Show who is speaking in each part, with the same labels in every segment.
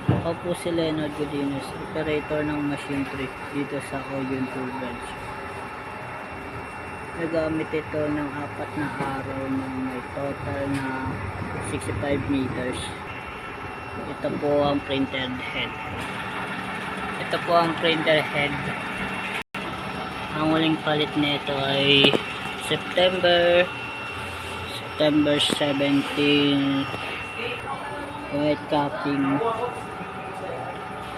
Speaker 1: Ako po si Leonard Godinez, operator ng machine 3 dito sa Oyon Tool Branch. Nagamit ito ng 4 na araw na may total na 65 meters. Ito po ang printed head. Ito po ang printer head. Ang huling palit nito ay September 17, white capping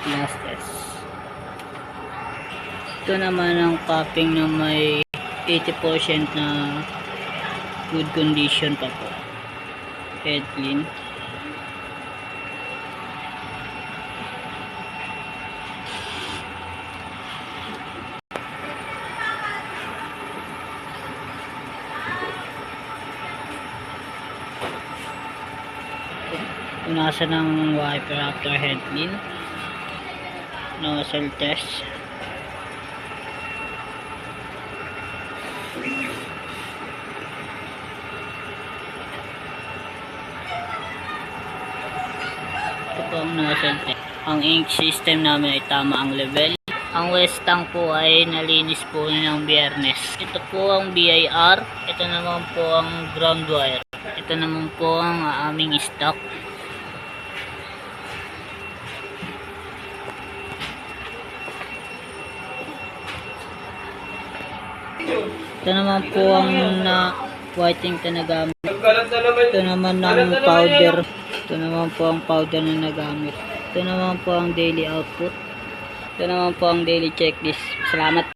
Speaker 1: glasses. Ito naman ang capping na may 80% na good condition pa po. Head clean. Punasan ng wiper after head clean. Nozzle test. Ito po ang nozzle test. Ang ink system namin ay tama ang level. Ang waste tank po ay nalinis po ng Biyernes. Ito po ang BIR. Ito naman po ang ground wire. Ito naman po ang aming stock. Ito naman po ang whiting na nagamit. Ito naman ang powder. Ito naman po ang powder na nagamit. Ito naman po ang daily output. Ito naman po ang daily checklist. Salamat.